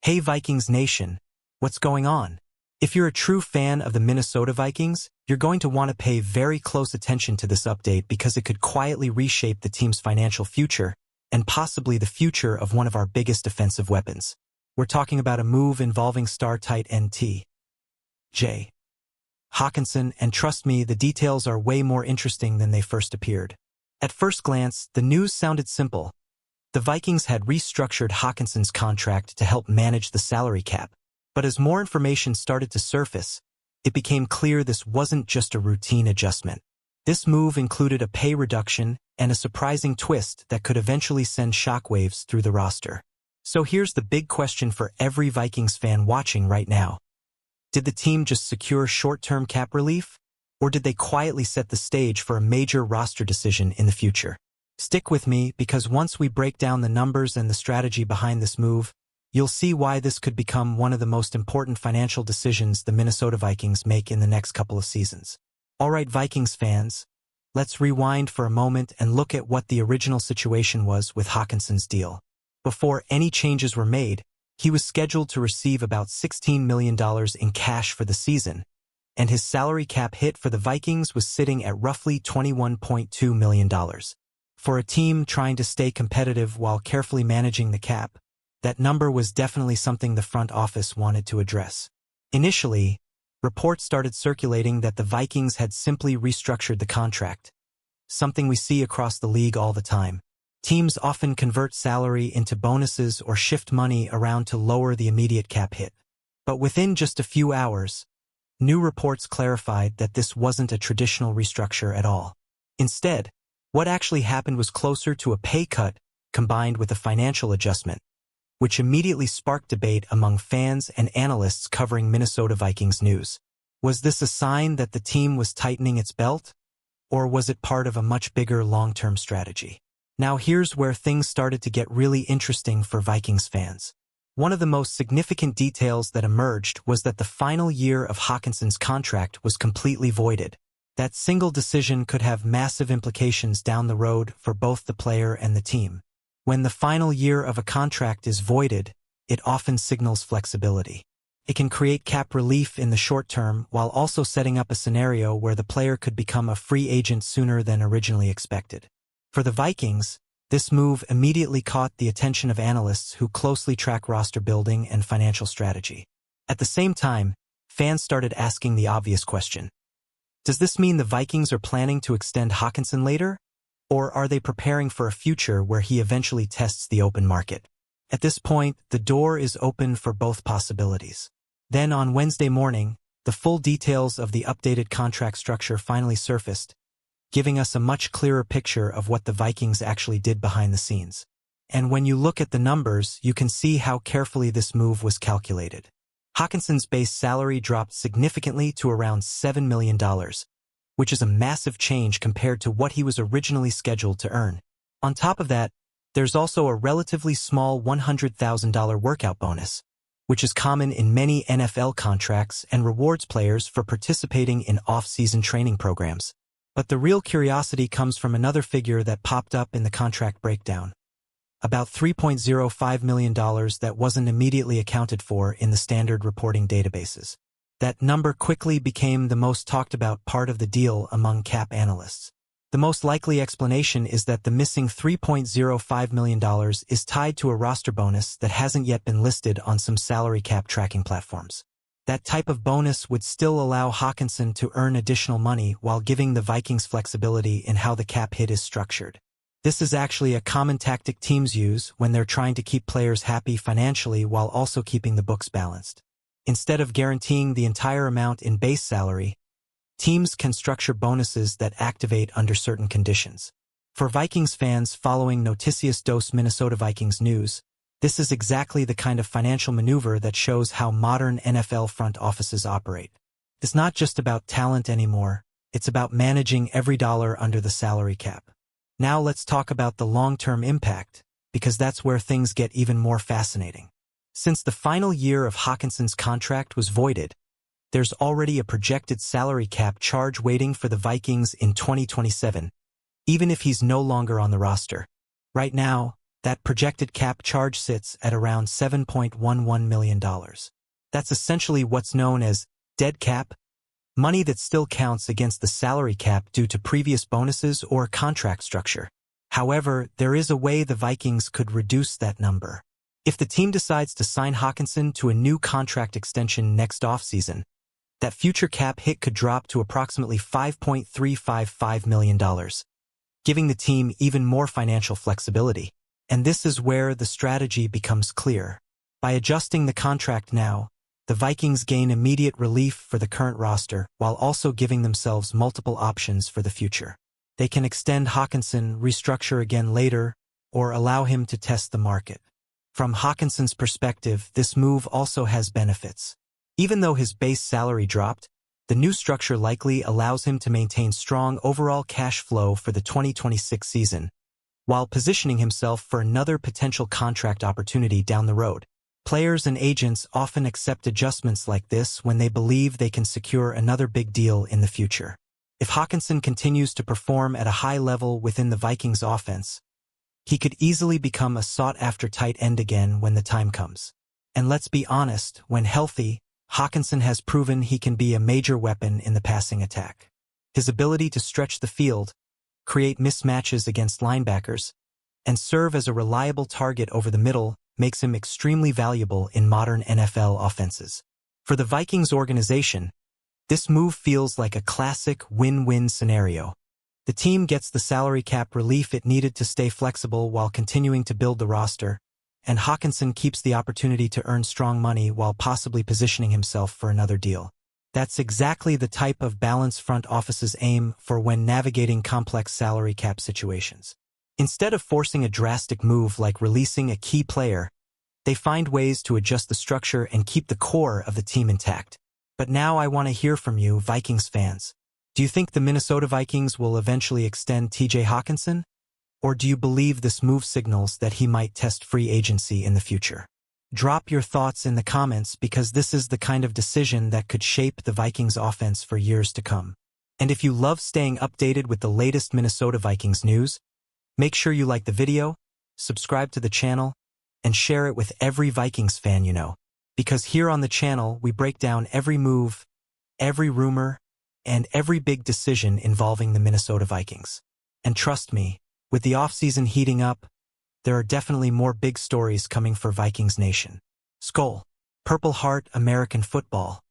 Hey Vikings Nation, what's going on? If you're a true fan of the Minnesota Vikings, you're going to want to pay very close attention to this update because it could quietly reshape the team's financial future and possibly the future of one of our biggest defensive weapons. We're talking about a move involving star tight end J. Hockenson, and trust me, the details are way more interesting than they first appeared. At first glance, the news sounded simple. The Vikings had restructured Hockenson's contract to help manage the salary cap. But as more information started to surface, it became clear this wasn't just a routine adjustment. This move included a pay reduction and a surprising twist that could eventually send shockwaves through the roster. So here's the big question for every Vikings fan watching right now. Did the team just secure short-term cap relief? Or did they quietly set the stage for a major roster decision in the future? Stick with me, because once we break down the numbers and the strategy behind this move, you'll see why this could become one of the most important financial decisions the Minnesota Vikings make in the next couple of seasons. Alright Vikings fans, let's rewind for a moment and look at what the original situation was with Hockenson's deal. Before any changes were made, he was scheduled to receive about $16 million in cash for the season, and his salary cap hit for the Vikings was sitting at roughly $21.2 million. For a team trying to stay competitive while carefully managing the cap, that number was definitely something the front office wanted to address. Initially, reports started circulating that the Vikings had simply restructured the contract, something we see across the league all the time. Teams often convert salary into bonuses or shift money around to lower the immediate cap hit. But within just a few hours, new reports clarified that this wasn't a traditional restructure at all. Instead, what actually happened was closer to a pay cut combined with a financial adjustment, which immediately sparked debate among fans and analysts covering Minnesota Vikings news. Was this a sign that the team was tightening its belt? Or was it part of a much bigger long-term strategy? Now here's where things started to get really interesting for Vikings fans. One of the most significant details that emerged was that the final year of Hockenson's contract was completely voided. That single decision could have massive implications down the road for both the player and the team. When the final year of a contract is voided, it often signals flexibility. It can create cap relief in the short term while also setting up a scenario where the player could become a free agent sooner than originally expected. For the Vikings, this move immediately caught the attention of analysts who closely track roster building and financial strategy. At the same time, fans started asking the obvious question. Does this mean the Vikings are planning to extend Hockenson later? Or are they preparing for a future where he eventually tests the open market? At this point, the door is open for both possibilities. Then on Wednesday morning, the full details of the updated contract structure finally surfaced, giving us a much clearer picture of what the Vikings actually did behind the scenes. And when you look at the numbers, you can see how carefully this move was calculated. Hockenson's base salary dropped significantly to around $7 million, which is a massive change compared to what he was originally scheduled to earn. On top of that, there's also a relatively small $100,000 workout bonus, which is common in many NFL contracts and rewards players for participating in off-season training programs. But the real curiosity comes from another figure that popped up in the contract breakdown. About $3.05 million that wasn't immediately accounted for in the standard reporting databases. That number quickly became the most talked about part of the deal among cap analysts. The most likely explanation is that the missing $3.05 million is tied to a roster bonus that hasn't yet been listed on some salary cap tracking platforms. That type of bonus would still allow Hockenson to earn additional money while giving the Vikings flexibility in how the cap hit is structured. This is actually a common tactic teams use when they're trying to keep players happy financially while also keeping the books balanced. Instead of guaranteeing the entire amount in base salary, teams can structure bonuses that activate under certain conditions. For Vikings fans following Noticias dos Minnesota Vikings news, this is exactly the kind of financial maneuver that shows how modern NFL front offices operate. It's not just about talent anymore, it's about managing every dollar under the salary cap. Now let's talk about the long-term impact, because that's where things get even more fascinating. Since the final year of Hockenson's contract was voided, there's already a projected salary cap charge waiting for the Vikings in 2027, even if he's no longer on the roster. Right now, That projected cap charge sits at around $7.11 million. That's essentially what's known as dead cap, money that still counts against the salary cap due to previous bonuses or contract structure. However, there is a way the Vikings could reduce that number. If the team decides to sign Hockenson to a new contract extension next offseason, that future cap hit could drop to approximately $5.355 million, giving the team even more financial flexibility. And this is where the strategy becomes clear. By adjusting the contract now, the Vikings gain immediate relief for the current roster while also giving themselves multiple options for the future. They can extend Hockenson, restructure again later, or allow him to test the market. From Hockenson's perspective, this move also has benefits. Even though his base salary dropped, the new structure likely allows him to maintain strong overall cash flow for the 2026 season, while positioning himself for another potential contract opportunity down the road. Players and agents often accept adjustments like this when they believe they can secure another big deal in the future. If Hockenson continues to perform at a high level within the Vikings offense, he could easily become a sought-after tight end again when the time comes. And let's be honest, when healthy, Hockenson has proven he can be a major weapon in the passing attack. His ability to stretch the field, create mismatches against linebackers, and serve as a reliable target over the middle makes him extremely valuable in modern NFL offenses. For the Vikings organization, this move feels like a classic win-win scenario. The team gets the salary cap relief it needed to stay flexible while continuing to build the roster, and Hockenson keeps the opportunity to earn strong money while possibly positioning himself for another deal. That's exactly the type of balance front offices aim for when navigating complex salary cap situations. Instead of forcing a drastic move like releasing a key player, they find ways to adjust the structure and keep the core of the team intact. But now I want to hear from you, Vikings fans. Do you think the Minnesota Vikings will eventually extend TJ Hockenson? Or do you believe this move signals that he might test free agency in the future? Drop your thoughts in the comments because this is the kind of decision that could shape the Vikings offense for years to come. And if you love staying updated with the latest Minnesota Vikings news, make sure you like the video, subscribe to the channel, and share it with every Vikings fan you know. Because here on the channel, we break down every move, every rumor, and every big decision involving the Minnesota Vikings. And trust me, with the offseason heating up, there are definitely more big stories coming for Vikings Nation. Skol. Purple Heart American Football.